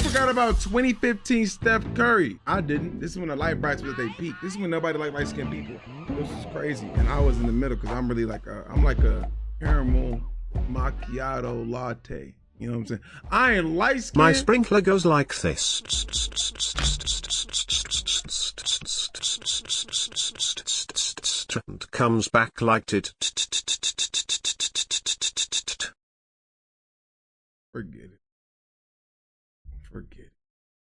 forgot about 2015 Steph Curry. I didn't. This is when the light brights was at their peak. This is when nobody liked light-skinned people. This is crazy. And I was in the middle because I'm really like I'm like a caramel macchiato latte. You know what I'm saying? I ain't light-skinned. My sprinkler goes like this. And comes back like it. Forget it. Forget it.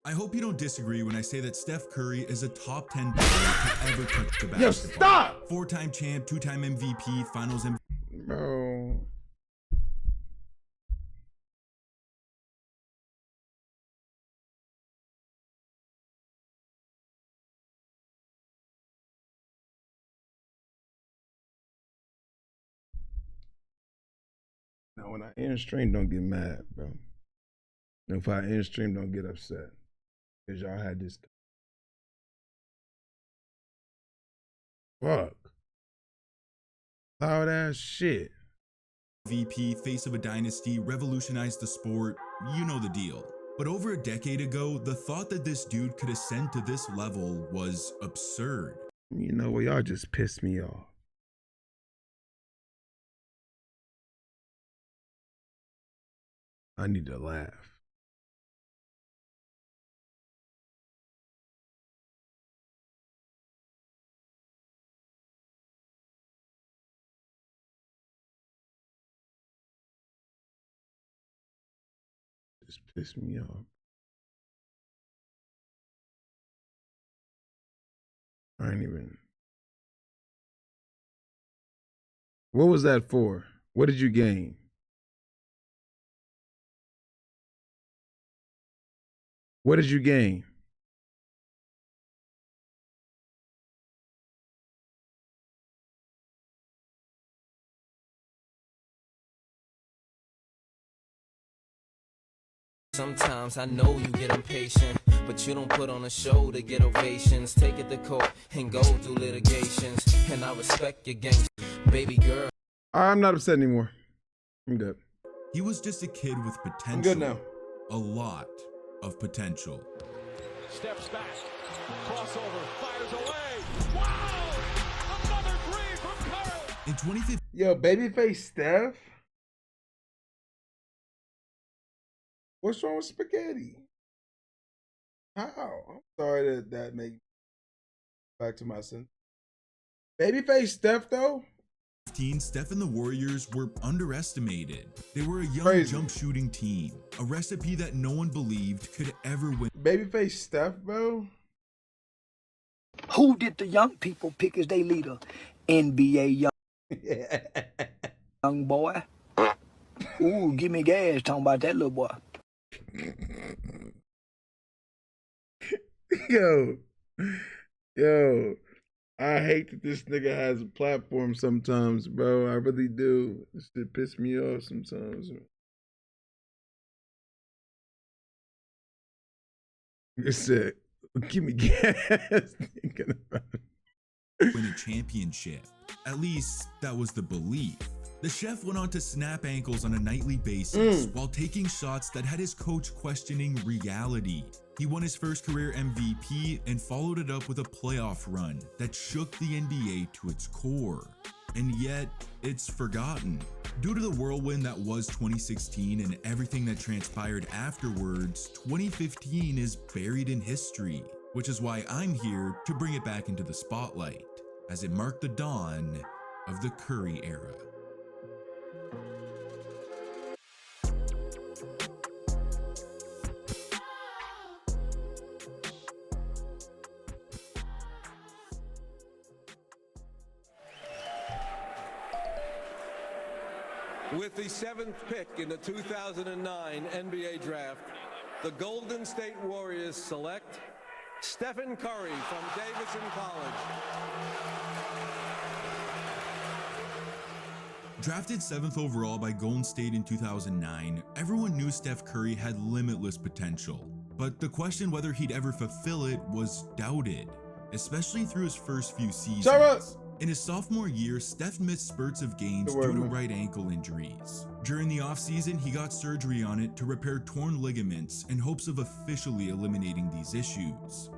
I hope you don't disagree when I say that Steph Curry is a top 10 player to ever touch the basketball. Yo, stop! 4-time champ, 2-time MVP, finals MVP. Bro. Now, when I end stream, don't get mad, bro. If I end stream, don't get upset. Because y'all had this. Fuck. Loud ass shit. VP, face of a dynasty, revolutionized the sport, you know the deal. But over a decade ago, the thought that this dude could ascend to this level was absurd. You know what? Y'all just pissed me off. I need to laugh. Just pissed me off. I ain't even. What was that for? What did you gain? What did you gain? Sometimes I know you get impatient, but you don't put on a show to get ovations. Take it to court and go through litigations, and I respect your game, baby girl. I'm not upset anymore. I'm good. He was just a kid with potential. I'm good now. A lot of potential. Steps back, crossover, fires away. Wow! Another three from Curry. In 2015, Yo, babyface Steph? What's wrong with spaghetti? How? I'm sorry that made back to my son. Babyface Steph though? Steph and the Warriors were underestimated. They were a young Crazy. jump shooting team, a recipe that no one believed could ever win. Babyface Steph, bro? Who did the young people pick as their leader? NBA young boy. Ooh, give me gas talking about that little boy. Yo, I hate that this nigga has a platform sometimes, bro. I really do. This shit piss me off sometimes. It said, give me gas. Thinking about it. Win a championship. At least that was the belief. The chef went on to snap ankles on a nightly basis while taking shots that had his coach questioning reality. He won his first career MVP and followed it up with a playoff run that shook the NBA to its core. And yet, it's forgotten. Due to the whirlwind that was 2016 and everything that transpired afterwards, 2015 is buried in history, which is why I'm here to bring it back into the spotlight, as it marked the dawn of the Curry era. With the 7th pick in the 2009 NBA Draft, the Golden State Warriors select Stephen Curry from Davidson College. Drafted 7th overall by Golden State in 2009, everyone knew Steph Curry had limitless potential. But the question whether he'd ever fulfill it was doubted, especially through his first few seasons. In his sophomore year, Steph missed spurts of games Good word, due to man. right ankle injuries. During the offseason, he got surgery on it to repair torn ligaments in hopes of officially eliminating these issues.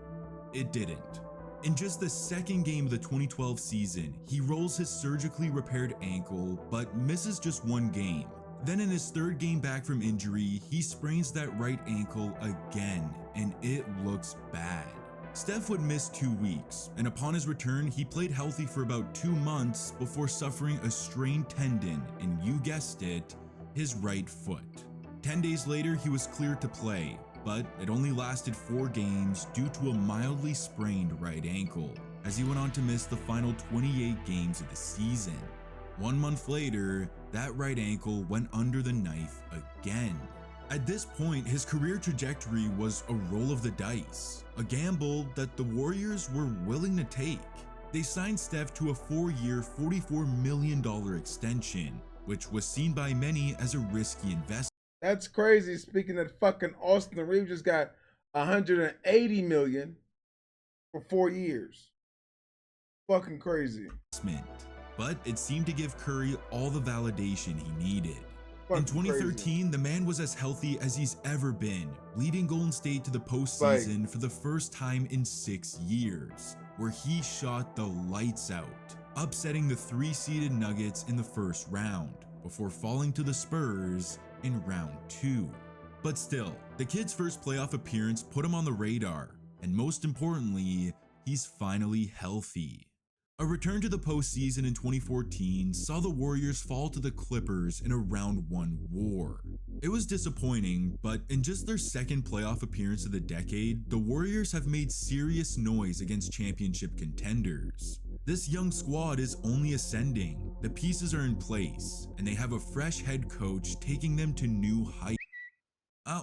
It didn't. In just the second game of the 2012 season, he rolls his surgically repaired ankle, but misses just one game. Then in his third game back from injury, he sprains that right ankle again, and it looks bad. Steph would miss 2 weeks, and upon his return, he played healthy for about 2 months before suffering a strained tendon in, you guessed it, his right foot. 10 days later, he was cleared to play, but it only lasted 4 games due to a mildly sprained right ankle, as he went on to miss the final 28 games of the season. 1 month later, that right ankle went under the knife again. At this point, his career trajectory was a roll of the dice, a gamble that the Warriors were willing to take. They signed Steph to a 4-year, $44 million extension, which was seen by many as a risky investment. That's crazy. Speaking of fucking Austin Reeves just got $180 million for 4 years. Fucking crazy. But it seemed to give Curry all the validation he needed. In Fucking 2013, crazy. the man was as healthy as he's ever been, leading Golden State to the postseason for the first time in 6 years, where he shot the lights out, upsetting the 3-seeded Nuggets in the first round, before falling to the Spurs in round 2. But still, the kid's first playoff appearance put him on the radar, and most importantly, he's finally healthy. A return to the postseason in 2014 saw the Warriors fall to the Clippers in a round 1 war. It was disappointing, but in just their second playoff appearance of the decade, the Warriors have made serious noise against championship contenders. This young squad is only ascending, the pieces are in place, and they have a fresh head coach taking them to new heights.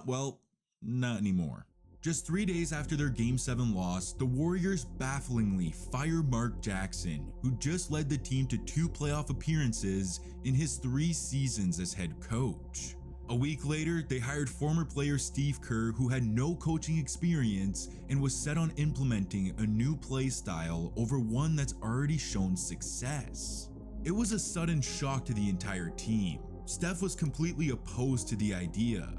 Well, not anymore. Just 3 days after their Game 7 loss, the Warriors bafflingly fire Mark Jackson, who just led the team to 2 playoff appearances in his 3 seasons as head coach. A week later, they hired former player Steve Kerr, who had no coaching experience and was set on implementing a new play style over one that's already shown success. It was a sudden shock to the entire team. Steph was completely opposed to the idea,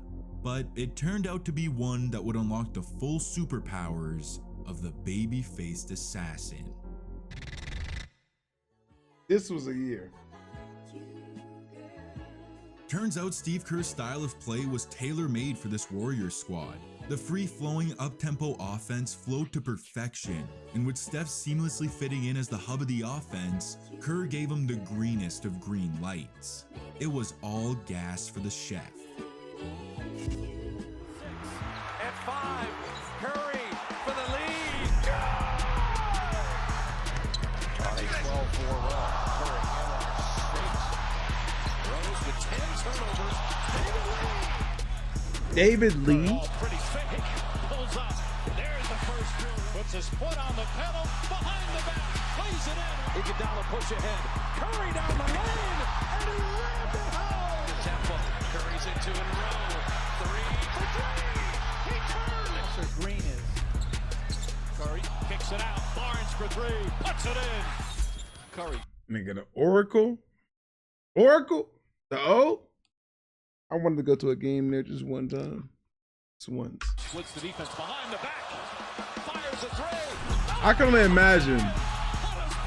but it turned out to be one that would unlock the full superpowers of the baby-faced assassin. This was a year. Turns out Steve Kerr's style of play was tailor-made for this Warriors squad. The free-flowing up-tempo offense flowed to perfection, and with Steph seamlessly fitting in as the hub of the offense, Kerr gave him the greenest of green lights. It was all gas for the chef. At 5, Curry for the lead. On a 12-4 run, Curry in on space. Rose with 10 turnovers. David Lee. Ball pretty fake. Pulls up. There's the first drill. Puts his foot on the pedal. Behind the back. Plays it in. Iguodala push ahead. Curry down the lane. And he rammed it home. Temple. Curry's into in a row. 3 for 3. He turned. Sir Green is. Curry kicks it out. Barnes for 3. Puts it in. Curry. Nigga, the Oracle? Oracle? The O? I wanted to go to a game there just one time. Just once. Splits the defense behind the back. Fires a 3. I can only imagine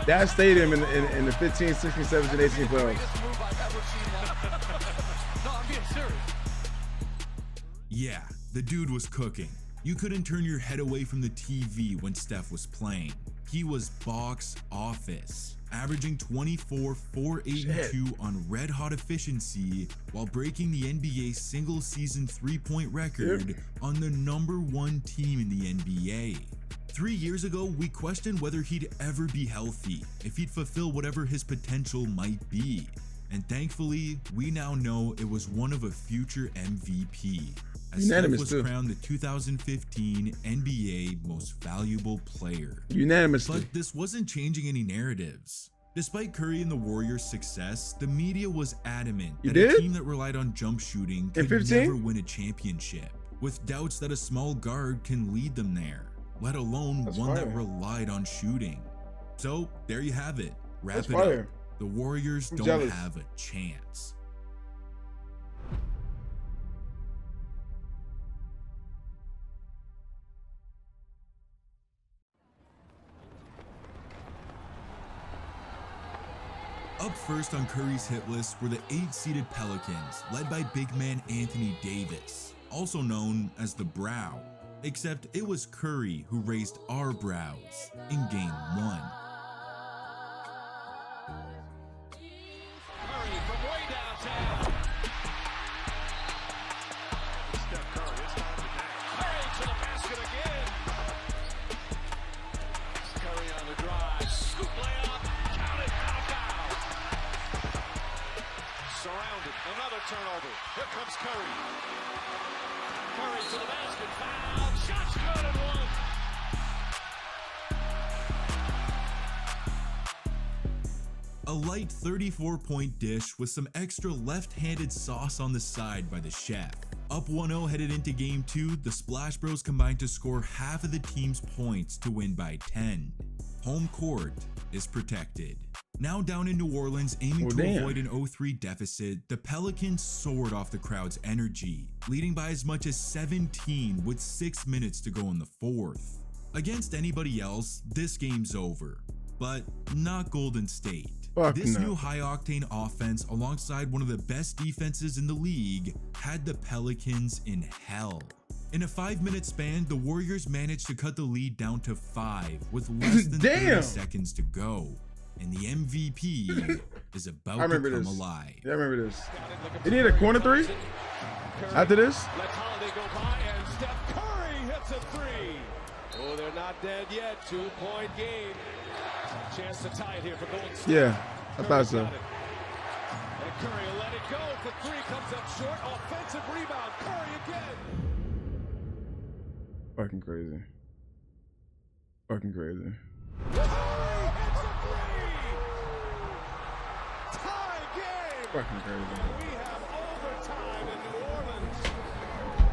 that stadium in the 15, 16, 17, 18 playoffs. Greatest move I've ever seen. No, I'm being serious. Yeah, the dude was cooking. You couldn't turn your head away from the TV when Steph was playing. He was box office, averaging 24, 4, 8, and 2 on red-hot efficiency while breaking the NBA's single-season three-point record on the #1 team in the NBA. 3 years ago, we questioned whether he'd ever be healthy, if he'd fulfill whatever his potential might be. And thankfully, we now know it was one of a future MVP, as Steph Unanimous was too. crowned the 2015 NBA Most Valuable Player. Unanimously. But this wasn't changing any narratives. Despite Curry and the Warriors' success, the media was adamant You that a did? team that relied on jump shooting In could 15? never win a championship, with doubts that a small guard can lead them there, let alone That's one that fire. relied on shooting. So there you have it. Wrap That's it fire. up. The Warriors I'm don't jealous. have a chance. Up first on Curry's hit list were the 8-seeded Pelicans, led by big man Anthony Davis, also known as the Brow, except it was Curry who raised our brows in Game 1. Curry from way downtown. Steph Curry, it's time to dance. Curry to the basket again. Curry on the drive. Scoop layup. Count it. Out of foul. Surrounded. Another turnover. Here comes Curry. Curry to the basket. Foul. Shot's good and one. A light 34-point dish with some extra left-handed sauce on the side by the chef. Up 1-0 headed into Game 2, the Splash Bros combined to score half of the team's points to win by 10. Home court is protected. Now down in New Orleans, aiming to avoid an 0-3 deficit, the Pelicans soared off the crowd's energy, leading by as much as 17 with 6 minutes to go in the fourth. Against anybody else, this game's over, but not Golden State. This new high-octane offense, alongside one of the best defenses in the league, had the Pelicans in hell. In a 5-minute span, the Warriors managed to cut the lead down to 5 with less than 30 seconds to go. And the MVP is about to come alive. Yeah, I remember this. He need a corner three? After this? Let's Holiday go by, and Steph Curry hits a three. Oh, they're not dead yet. 2-point game. Chance to tie it here for Golden State. Yeah, I thought so. And Curry will let it go. The three comes up short. Offensive rebound. Curry again. Fucking crazy. Fucking crazy. Curry hits a three. Tie game. Fucking crazy. We have overtime in New Orleans.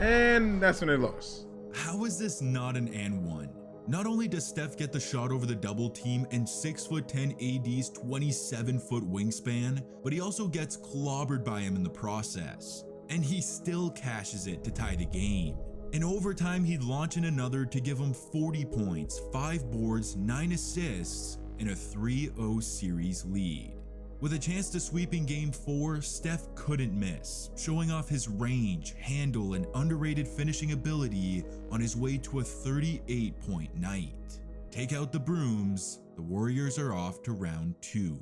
And that's when they lost. How is this not an and one? Not only does Steph get the shot over the double team and 6'10" AD's 27-foot wingspan, but he also gets clobbered by him in the process. And he still cashes it to tie the game. In overtime, he'd launch in another to give him 40 points, 5 boards, 9 assists, and a 3-0 series lead. With a chance to sweep in Game 4, Steph couldn't miss, showing off his range, handle, and underrated finishing ability on his way to a 38-point night. Take out the brooms, the Warriors are off to round 2.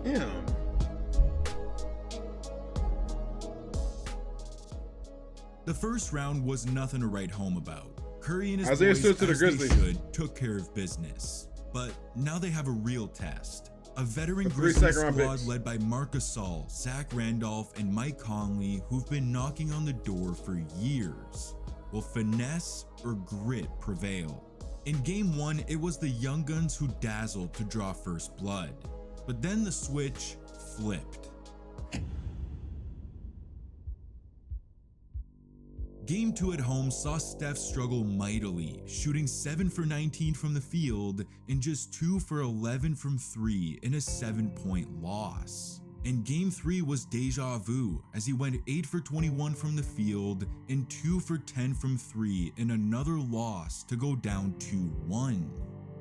Damn. The first round was nothing to write home about. Curry and his Isaiah boys, stood to the as they Grizzlies. should, took care of business. But now they have a real test. A veteran The 3 Grizzlies second-round squad picks. led by Marc Gasol, Zach Randolph, and Mike Conley, who've been knocking on the door for years. Will finesse or grit prevail? In Game 1, it was the Young Guns who dazzled to draw first blood. But then the switch flipped. Game 2 at home saw Steph struggle mightily, shooting 7 for 19 from the field and just 2 for 11 from 3 in a 7-point loss. And Game 3 was deja vu as he went 8 for 21 from the field and 2 for 10 from 3 in another loss to go down 2-1.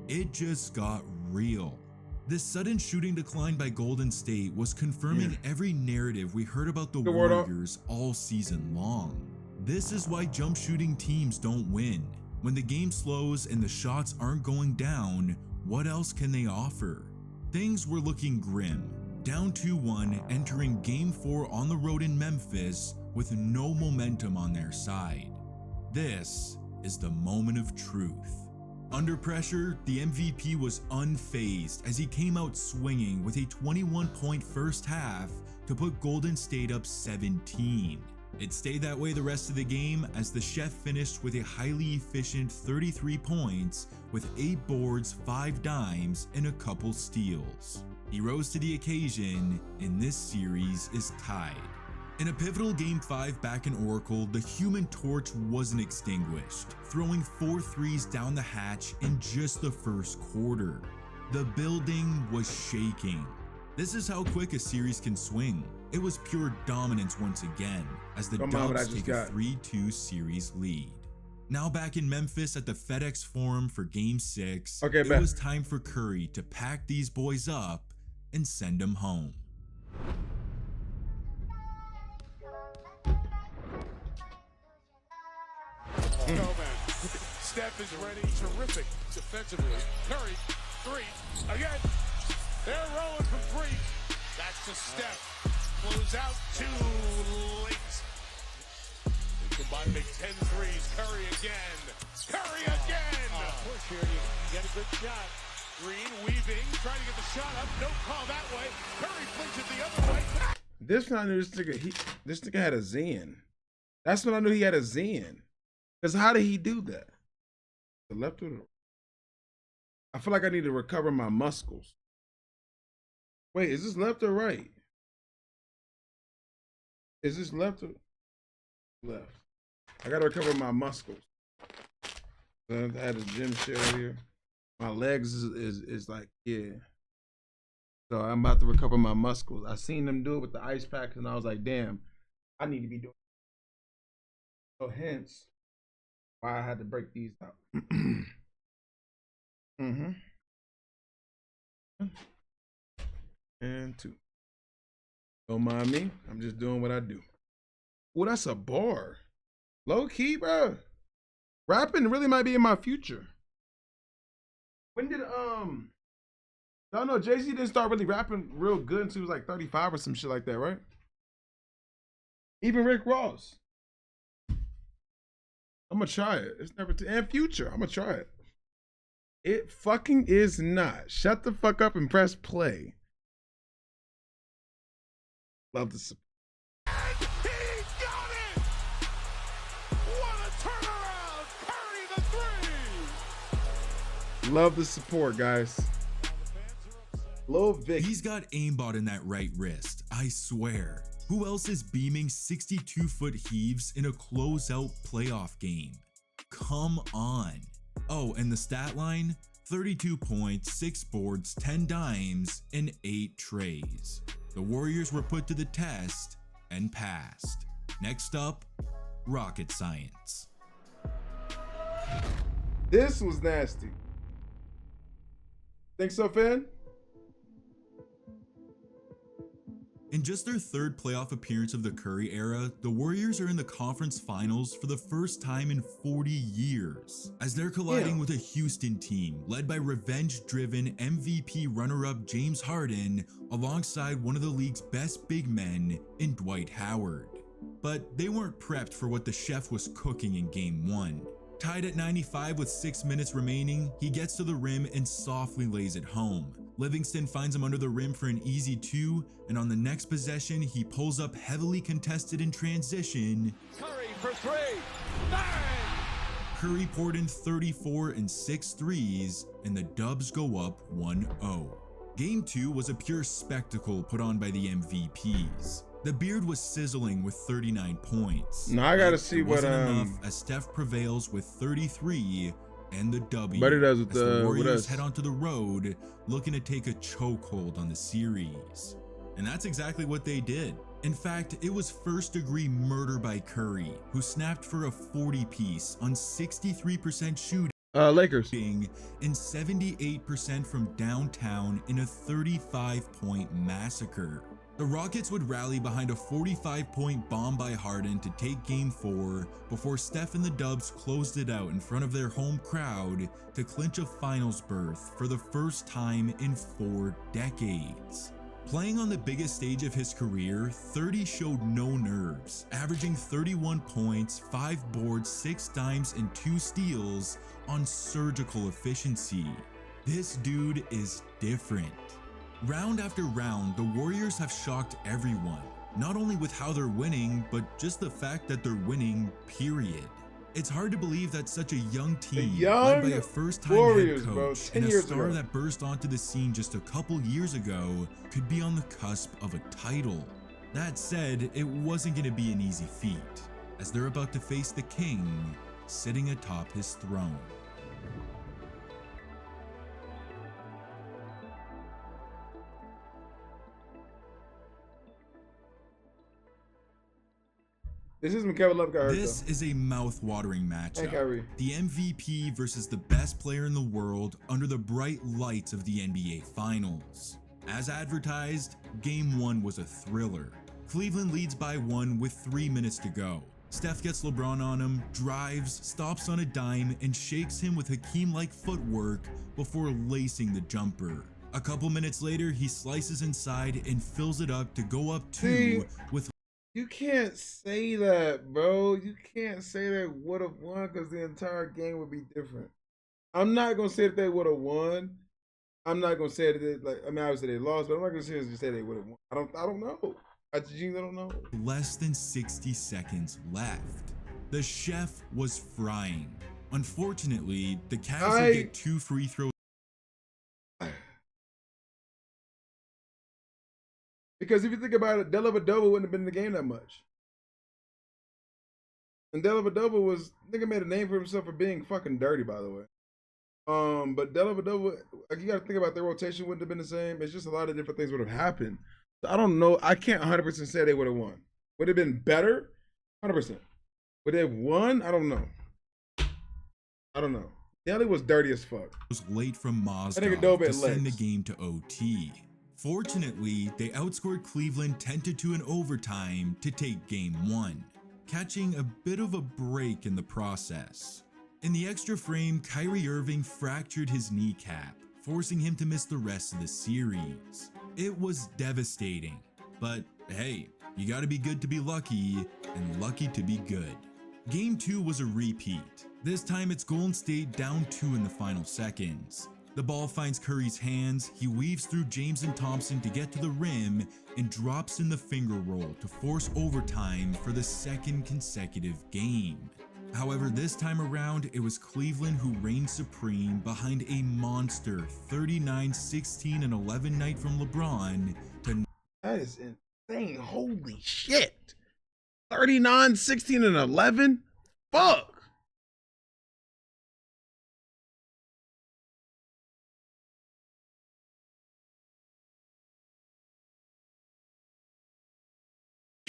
It just got real. This sudden shooting decline by Golden State was confirming every narrative we heard about the Warriors all season long. This is why jump shooting teams don't win. When the game slows and the shots aren't going down, what else can they offer? Things were looking grim. Down 2-1, entering Game 4 on the road in Memphis with no momentum on their side. This is the moment of truth. Under pressure, the MVP was unfazed as he came out swinging with a 21-point first half to put Golden State up 17. It stayed that way the rest of the game as the chef finished with a highly efficient 33 points with 8 boards, 5 dimes, and a couple steals. He rose to the occasion, and this series is tied In a pivotal Game 5 back in Oracle, the Human Torch wasn't extinguished, throwing 4 threes down the hatch in just the first quarter. The building was shaking. This is how quick a series can swing. It was pure dominance once again, as the Dubs take a 3-2 series lead. Now back in Memphis at the FedEx Forum for Game 6, it was time for Curry to pack these boys up and send them home. Steph is ready, terrific defensively. Curry, 3, again. They're rolling from 3. That's to Steph. Close out too late. They combine make 10 threes. Curry again. Curry again. Push here, you get a good shot. Green weaving, trying to get the shot up. No call that way. Curry flings it the other way. This one I knew this nigga had a Zen. That's when I knew he had a Zen. Because how did he do that? The left or the right? I feel like I need to recover my muscles. Wait, is this left or right? Is this left or left? I gotta recover my muscles. I had a gym share here. My legs is like, yeah. So I'm about to recover my muscles. I seen them do it with the ice packs and I was like, damn, I need to be doing it. So hence why I had to break these out. And 2. Don't mind me. I'm just doing what I do. Oh, that's a bar. Low key, bro. Rapping really might be in my future. When did y'all know Jay-Z didn't start really rapping real good until he was like 35 or some shit like that, right? Even Rick Ross. I'm gonna try it. It's never and Future. I'm gonna try it. It fucking is not. Shut the fuck up and press play. Love the support. He got it! What a turnaround! Curry the 3! Love the support, guys. Lil Vic. He's got aimbot in that right wrist, I swear. Who else is beaming 62-foot heaves in a closeout playoff game? Come on. Oh, and the stat line? 32 points, 6 boards, 10 dimes, and 8 trays. The Warriors were put to the test and passed. Next up, rocket science. This was nasty. Think so, Fan? In just their 3rd playoff appearance of the Curry era, the Warriors are in the conference finals for the first time in 40 years, as they're colliding with a Houston team led by revenge-driven MVP runner-up James Harden alongside one of the league's best big men in Dwight Howard. But they weren't prepped for what the chef was cooking in Game 1. Tied at 95 with 6 minutes remaining, he gets to the rim and softly lays it home. Livingston finds him under the rim for an easy 2, and on the next possession, he pulls up heavily contested in transition. Curry for 3. Bang! Curry poured in 34 and 6 threes, and the Dubs go up 1-0. Game 2 was a pure spectacle put on by the MVPs. The beard was sizzling with 39 points. Now I gotta see what enough as Steph prevails with 33 and the W. But it does with the Warriors head onto the road looking to take a chokehold on the series. And that's exactly what they did. In fact, it was first-degree murder by Curry, who snapped for a 40-piece on 63% shooting. Lakers. And 78% from downtown in a 35-point massacre. The Rockets would rally behind a 45-point bomb by Harden to take Game 4 before Steph and the Dubs closed it out in front of their home crowd to clinch a finals berth for the first time in 4 decades. Playing on the biggest stage of his career, 30 showed no nerves, averaging 31 points, 5 boards, 6 dimes, and 2 steals on surgical efficiency. This dude is different. Round after round, the Warriors have shocked everyone, not only with how they're winning, but just the fact that they're winning, period. It's hard to believe that such a young team, led by a first-time head coach and a star that burst onto the scene just a couple years ago, could be on the cusp of a title. That said, it wasn't going to be an easy feat, as they're about to face the king sitting atop his throne. This is when Kevin Love got hurt. This is a mouth-watering matchup. Kyrie. The MVP versus the best player in the world under the bright lights of the NBA Finals. As advertised, Game 1 was a thriller. Cleveland leads by 1 with 3 minutes to go. Steph gets LeBron on him, drives, stops on a dime, and shakes him with Hakeem-like footwork before lacing the jumper. A couple minutes later, he slices inside and fills it up to go up 2 with... You can't say that, bro. You can't say they would have won because the entire game would be different. I'm not gonna say that they would have won. I'm not gonna say that they, like, I mean, obviously they lost, but I'm not gonna seriously say they would have won. I don't know. I don't know. Less than 60 seconds left. The chef was frying. Unfortunately, the Cavs would get 2 free throws. Because if you think about it, Dellavedova wouldn't have been in the game that much. And Dellavedova was, nigga made a name for himself for being fucking dirty, by the way. But Dellavedova, like, you got to think about their rotation wouldn't have been the same. It's just a lot of different things would have happened. So I don't know. I can't 100% say they would have won. Would it have been better? 100%. Would they have won? I don't know. Delly was dirty as fuck. Was late from Mozgov to send the game to OT. Fortunately, they outscored Cleveland 10-2 in overtime to take Game 1, catching a bit of a break in the process. In the extra frame, Kyrie Irving fractured his kneecap, forcing him to miss the rest of the series. It was devastating, but hey, you gotta be good to be lucky, and lucky to be good. Game 2 was a repeat. This time it's Golden State down 2 in the final seconds. The ball finds Curry's hands, he weaves through James and Thompson to get to the rim, and drops in the finger roll to force overtime for the second consecutive game. However, this time around, it was Cleveland who reigned supreme behind a monster 39, 16, and 11 night from LeBron to... That is insane. Holy shit. 39, 16, and 11? Fuck.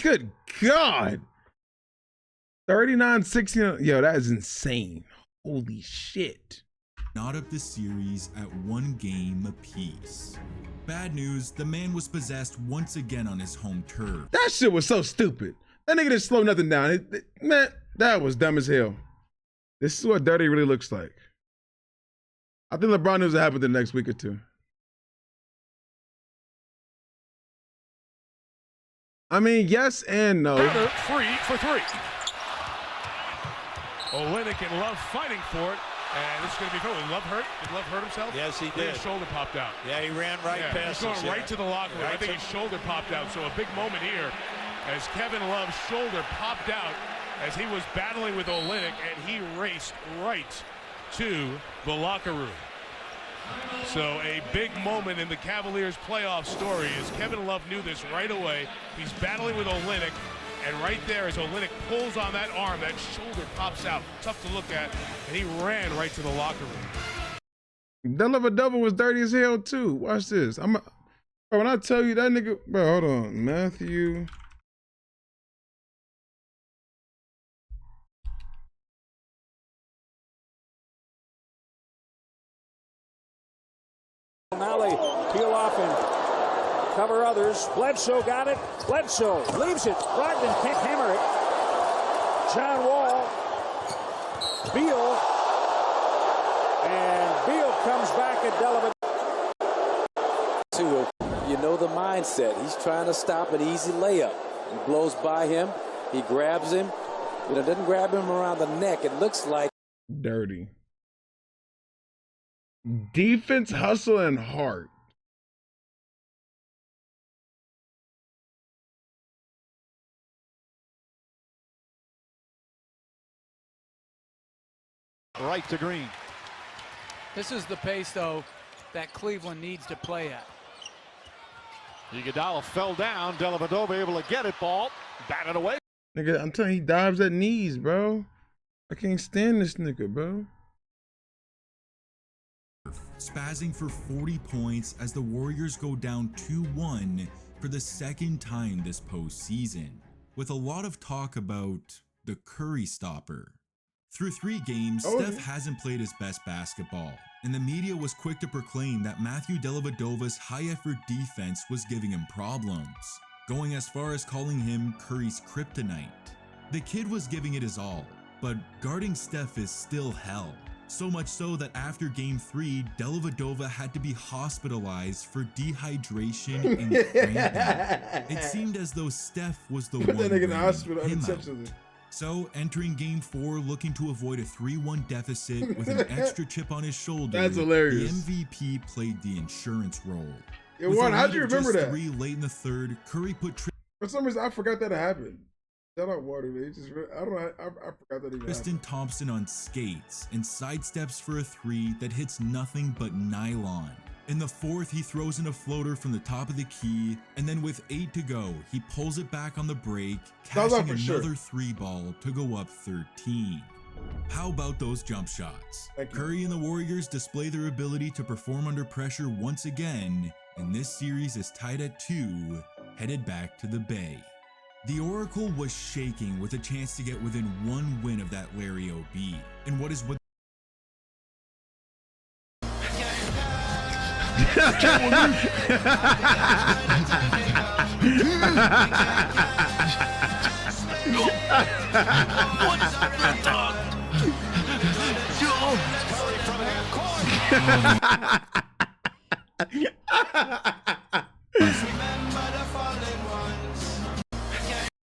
Good God. 39, 16. Yo, that is insane. Holy shit. Knot up the series at 1 game apiece. Bad news, the man was possessed once again on his home turf. That shit was so stupid. That nigga didn't slow nothing down. Man, that was dumb as hell. This is what dirty really looks like. I think LeBron knows what happened the next week or two. I mean, yes and no. Carter free for 3. Olynyk and Love fighting for it, and this is going to be good. Love hurt? Did Love hurt himself? Yes, he did. His shoulder popped out. Yeah, he ran right past us. He's going right to the locker room. I think his shoulder popped out, so a big moment here as Kevin Love's shoulder popped out as he was battling with Olynyk, and he raced right to the locker room. So a big moment in the Cavaliers playoff story as Kevin Love knew this right away. He's battling with Olynyk, and right there as Olynyk pulls on that arm, that shoulder pops out. Tough to look at, and he ran right to the locker room. Dellavedova was dirty as hell too. Watch this. Bro, when I tell you that nigga, bro, hold on. Matthew. Now they peel off and cover others. Bledsoe got it. Bledsoe leaves it. Brogdon can't hammer it. John Wall. Beal. And Beal comes back at Dellavedova. You know the mindset. He's trying to stop an easy layup. He blows by him. He grabs him. Doesn't grab him around the neck. It looks like dirty. Defense, hustle, and heart. Right to Green. This is the pace, though, that Cleveland needs to play at. Iguodala fell down. Dellavedova able to get it. Ball batted away. Nigga, I'm telling you, he dives at knees, bro. I can't stand this nigga, bro. Spazzing for 40 points as the Warriors go down 2-1 for the second time this postseason, with a lot of talk about the Curry stopper. Through 3 games, Steph hasn't played his best basketball, and the media was quick to proclaim that Matthew Dellavedova's high-effort defense was giving him problems, going as far as calling him Curry's kryptonite. The kid was giving it his all, but guarding Steph is still hell. So much so that after Game 3, Dellavedova had to be hospitalized for dehydration and cramping. It seemed as though Steph was the one that nigga in the hospital him unintentionally. out. So, entering Game 4 looking to avoid a 3-1 deficit with an extra chip on his shoulder, That's hilarious. the MVP played the insurance role. Yeah, With Juan, a how'd lead you of remember just that? 3 late in the third, Curry put For some reason, I forgot that it happened. Shout out Water, man. I don't know. I forgot that even Tristan happened. Thompson on skates and sidesteps for a 3 that hits nothing but nylon. In the 4th, he throws in a floater from the top of the key, and then with 8 to go, he pulls it back on the break, cashing another 3 ball to go up 13. How about those jump shots? Curry and the Warriors display their ability to perform under pressure once again, and this series is tied at 2, headed back to the Bay. The Oracle was shaking with a chance to get within 1 win of that Larry OB, and what is what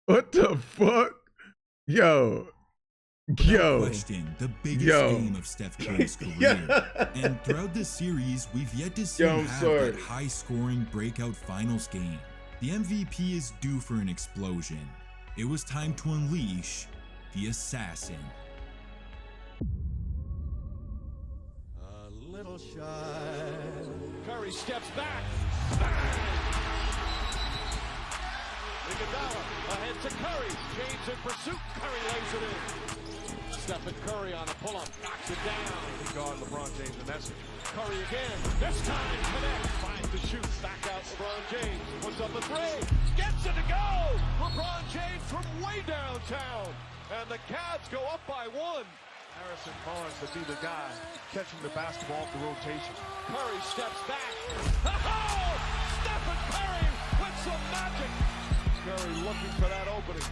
What the fuck? Yo. Without question, the biggest game of Steph Curry's career. And throughout this series, we've yet to see him have that high-scoring breakout finals game. The MVP is due for an explosion. It was time to unleash the assassin. A little shy. Curry steps back. Iguodala ahead to Curry. James in pursuit. Curry lays it in. Stephen Curry on a pull-up, knocks it down. He guard LeBron James the message. Curry again. This time connect. Finds the shoot. Back out LeBron James. Puts up a 3. Gets it to go. LeBron James from way downtown. And the Cavs go up by 1. Harrison Barnes to be the guy catching the basketball off the rotation. Curry steps back. Oh! Stephen Curry with some magic. Curry looking for that opening.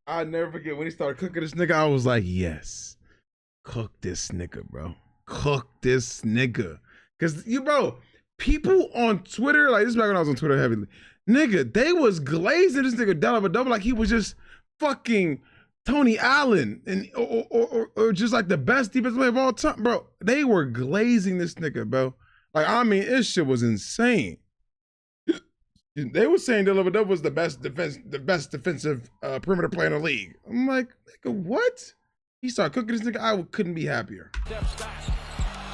I'll never forget when he started cooking this nigga. I was like, yes, cook this nigga, bro. Cook this nigga. Cause bro, people on Twitter, like this is back when I was on Twitter heavily, nigga, they was glazing this nigga Dellavedova like he was just fucking Tony Allen and or just like the best defensive player of all time, bro. They were glazing this nigga, bro. Like, I mean, this shit was insane. They were saying Dellavedova was the best defensive perimeter player in the league. I'm like, nigga, what? He started cooking this nigga. I couldn't be happier. Steps back,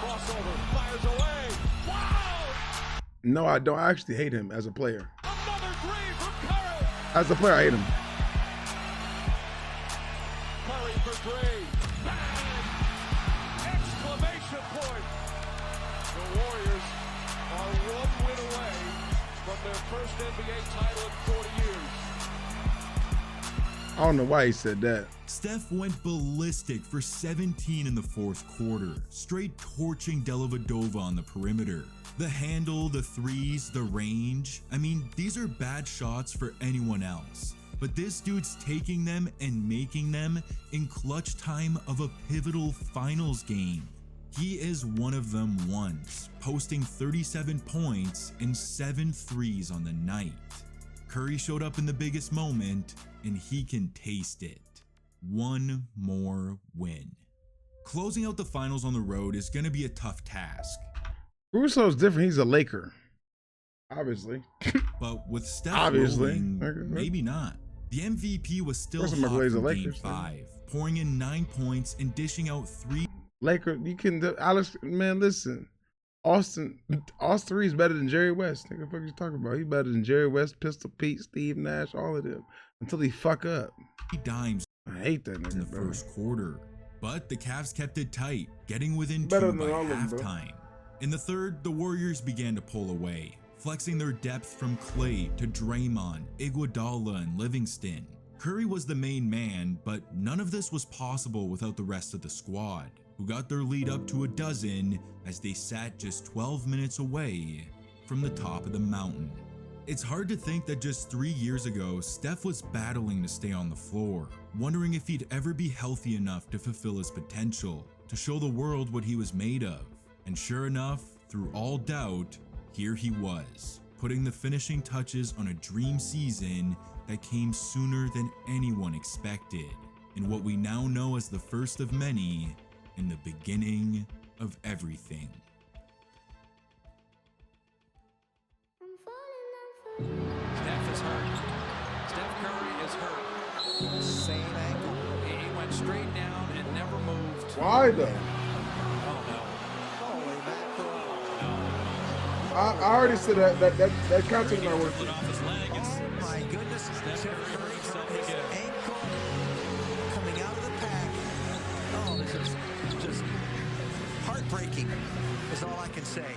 crossover, fires away. Wow! No, I don't. I actually hate him as a player. Another 3 from Curry. As a player, I hate him. Curry for 3. Bang! Exclamation point. The Warriors are 1 win away from their first NBA title in 40 years. I don't know why he said that. Steph went ballistic for 17 in the 4th quarter, straight torching Dellavedova on the perimeter. The handle, the threes, the range. I mean, these are bad shots for anyone else. But this dude's taking them and making them in clutch time of a pivotal finals game. He is one of them once, posting 37 points and 7 threes on the night. Curry showed up in the biggest moment, and he can taste it. 1 more win. Closing out the finals on the road is going to be a tough task. Russo's different. He's a Laker. Obviously. But with Steph Obviously. rolling, maybe not. The MVP was still First hot McGlaze for a Game Lakers 5, pouring in 9 points and dishing out 3. Laker, you can do, Alex, man, listen. Austin Reeves better than Jerry West. Nigga, what the fuck you talking about? He better than Jerry West, Pistol Pete, Steve Nash, all of them. Until he fuck up. Dimes I hate that nigga, in the bro. first quarter, but the Cavs kept it tight, getting within Better 2 by than all of them, bro. halftime. In the third, the Warriors began to pull away, flexing their depth from Clay to Draymond, Iguodala, and Livingston. Curry was the main man, but none of this was possible without the rest of the squad, who got their lead up to a dozen as they sat just 12 minutes away from the top of the mountain. It's hard to think that just 3 years ago, Steph was battling to stay on the floor, wondering if he'd ever be healthy enough to fulfill his potential, to show the world what he was made of. And sure enough, through all doubt, here he was, putting the finishing touches on a dream season that came sooner than anyone expected, in what we now know as the first of many, in the beginning of everything. Steph is hurt. Steph Curry is hurt. Same ankle. He went straight down and never moved. Why though? Oh no. Holy mackerel. I already said that content not working. Split off his leg. Oh my goodness. Steph Curry his ankle coming out of the pack. Oh, this is just heartbreaking is all I can say.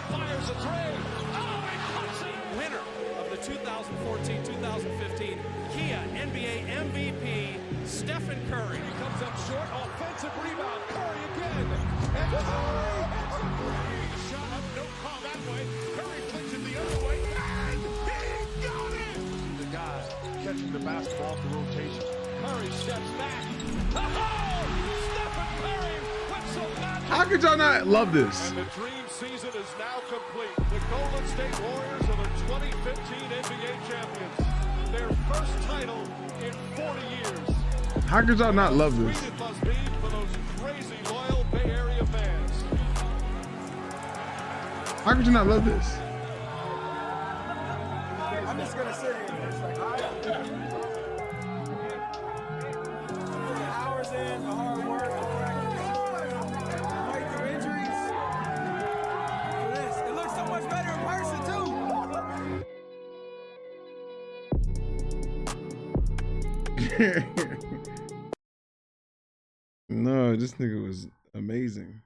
Fires a three. Oh, and cuts it. Winner of the 2014-2015 Kia NBA MVP, Stephen Curry. He comes up short. Offensive rebound. Curry again. And Curry hits a three. Shot up. Don't call that way. Curry flips it the other way. And he got it. The guy catching the basketball off the rotation. Curry steps back. Oh! Stephen Curry with some magic. How could y'all not love this? And the dream season is now complete. The Golden State Warriors are the 2015 NBA champions. Their first title in 40 years. How could y'all not love this? Sweet it must be for those crazy loyal Bay Area fans. How could you not love this? I'm just gonna sit here for a second. Hours in, the hard work, the practice, fight through injuries. For this, it looks so much better in person too. No, this nigga was amazing.